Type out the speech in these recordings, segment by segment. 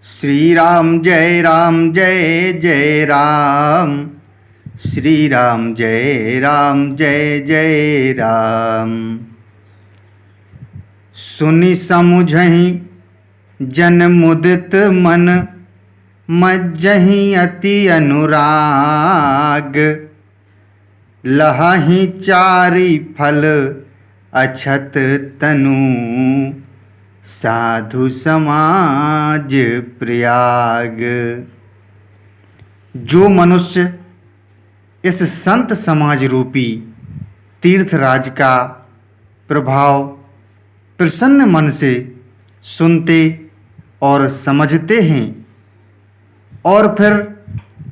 श्री राम जय जय राम। श्री राम जय जय राम। सुनि समुझहि जन मुदित मन, मज्जहि अति अनुराग। लहहि चारि फल अछत तनु, साधु समाज प्रयाग। जो मनुष्य इस संत समाज रूपी तीर्थराज का प्रभाव प्रसन्न मन से सुनते और समझते हैं और फिर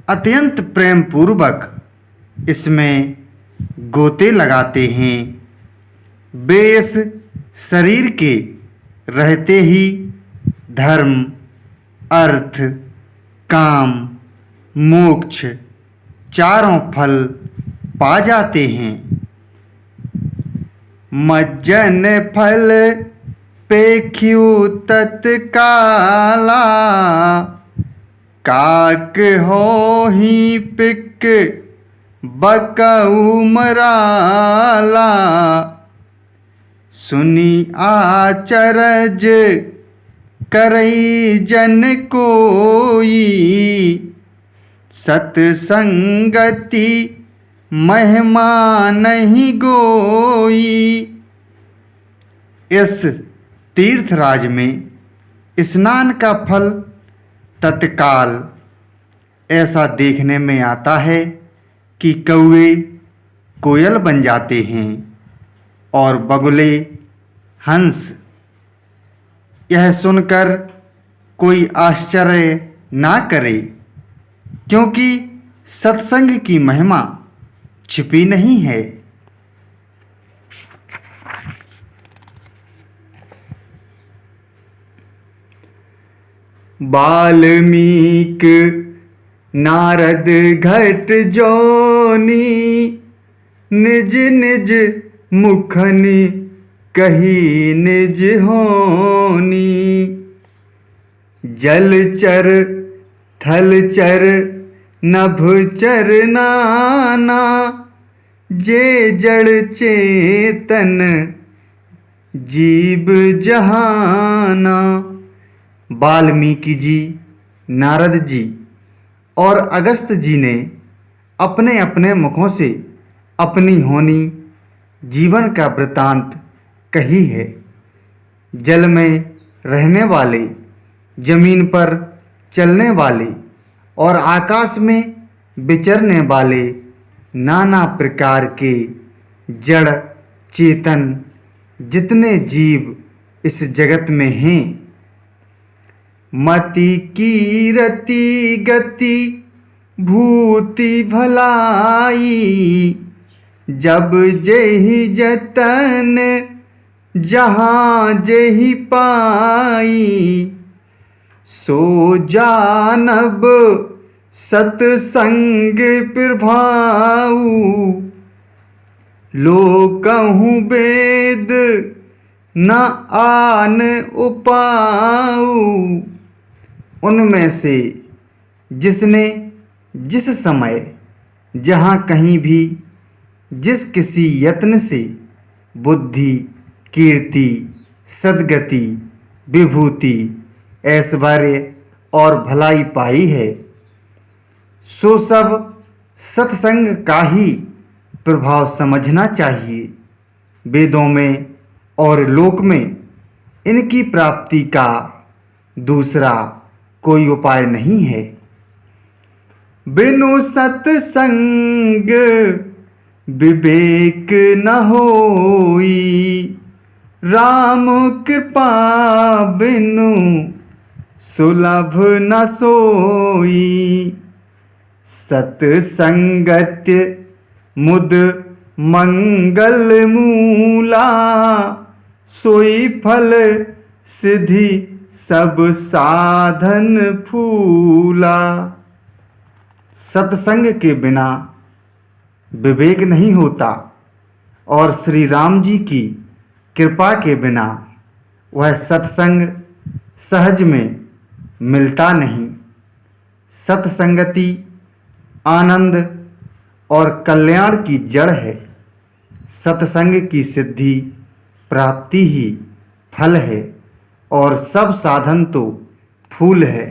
अत्यंत प्रेम पूर्वक इसमें गोते लगाते हैं, वे इस शरीर के रहते ही धर्म, अर्थ, काम, मोक्ष चारों फल पा जाते हैं। मज्जन फल पेख्यू तत्काला, काक होहि पिक बकऊ मराला। सुनि आचरज करई जन कोई, सतसंगति महिमा नहीं गोई। इस तीर्थराज में स्नान का फल तत्काल ऐसा देखने में आता है कि कौवे कोयल बन जाते हैं और बगुले हंस। यह सुनकर कोई आश्चर्य ना करे, क्योंकि सत्संग की महिमा छिपी नहीं है। वाल्मीक नारद घट जोनी, निज निज मुखनि कही निज होनी। जलचर थलचर नभचर नाना, जे जड़ चेतन जीव जहाना। वाल्मीकि जी, नारद जी और अगस्त जी ने अपने अपने मुखों से अपनी होनी जीवन का वृतांत कही है। जल में रहने वाले, जमीन पर चलने वाले और आकाश में विचरने वाले नाना प्रकार के जड़ चेतन जितने जीव इस जगत में हैं, मति कीरति गति भूति भलाई। जब जेहि जतन जहाँ जेहि पाई, सो जानब सतसंग प्रभाऊ। लोकहु वेद न आन उपाऊ। उनमें से जिसने जिस समय जहाँ कहीं भी जिस किसी यत्न से बुद्धि, कीर्ति, सद्गति, विभूति, ऐश्वर्य और भलाई पाई है, सो सब सत्संग का ही प्रभाव समझना चाहिए। वेदों में और लोक में इनकी प्राप्ति का दूसरा कोई उपाय नहीं है। बिनु सत्संग विवेक न होई, राम कृपा बिनु सुलभ न सोई। सत्संगत मुद मंगल मूला, सोई फल सिद्धि सब साधन फूला। सत्संग के बिना विवेक नहीं होता और श्री राम जी की कृपा के बिना वह सत्संग सहज में मिलता नहीं। सत्संगति आनंद और कल्याण की जड़ है। सत्संग की सिद्धि प्राप्ति ही फल है और सब साधन तो फूल है।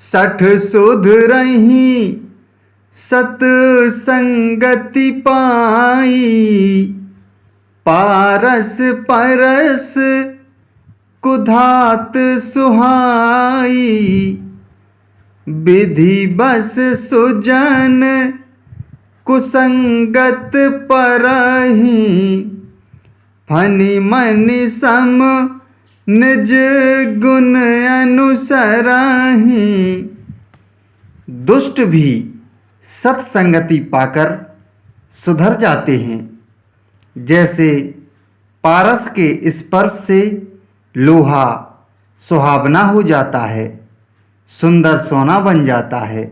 सठ सुध रही सत्संगति पाई, पारस परस कुधात सुहाई। विधि बस सुजन कुसंगत परही, फनि मनि सम निज गुण अनुसरहि। दुष्ट भी सत्संगति पाकर सुधर जाते हैं। जैसे पारस के स्पर्श से लोहा सुहावना हो जाता है, सुंदर सोना बन जाता है,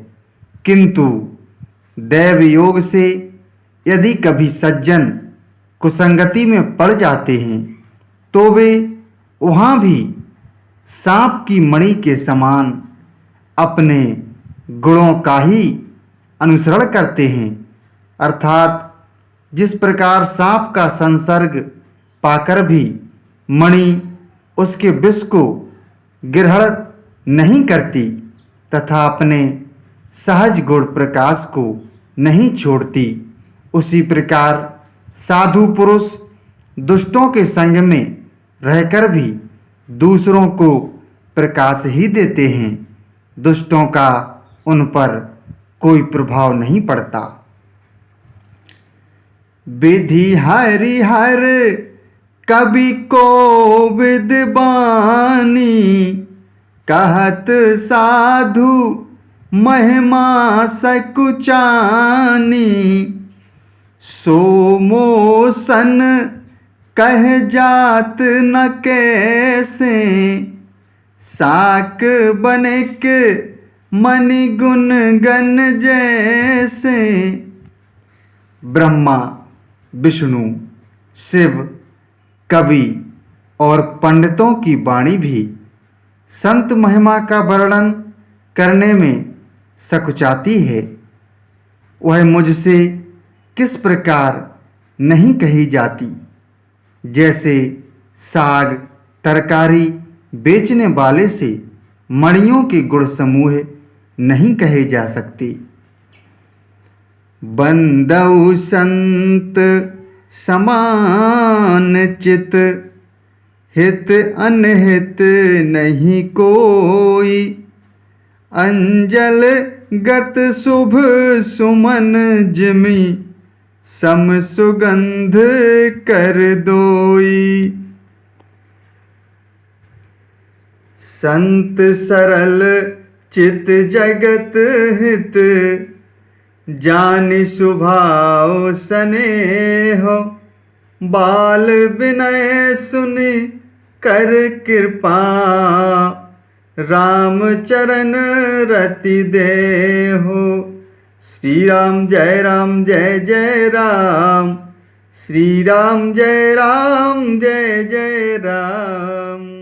किंतु दैव योग से यदि कभी सज्जन कुसंगति में पड़ जाते हैं तो वे वहाँ भी सांप की मणि के समान अपने गुणों का ही अनुसरण करते हैं। अर्थात जिस प्रकार सांप का संसर्ग पाकर भी मणि उसके विष को ग्रहण नहीं करती तथा अपने सहज गुण प्रकाश को नहीं छोड़ती, उसी प्रकार साधु पुरुष दुष्टों के संग में रहकर भी दूसरों को प्रकाश ही देते हैं। दुष्टों का उन पर कोई प्रभाव नहीं पड़ता। विधि हरिहर कवि को विद्वानी, कहत साधु महिमा सकुचानी। सोमोसन कह जात न कैसे, साक बनिक मणि गुण गण जैसे। ब्रह्मा, विष्णु, शिव, कवि और पंडितों की वाणी भी संत महिमा का वर्णन करने में सकुचाती है। वह मुझसे किस प्रकार नहीं कही जाती। जैसे साग तरकारी बेचने वाले से मणियों के गुण समूह नहीं कहे जा सकते। बंदउ संत समान चित, हित अनहित नहीं कोई। अंजल गत शुभ सुमन जिमि, सम सुगंध कर दोई। संत सरल चित जगत हित, जानि स्वभाव स्नेहो। बाल विनय सुनि कर कृपा, राम चरण रति देहो। श्री राम जय राम जय जय राम, श्री राम जय जय राम।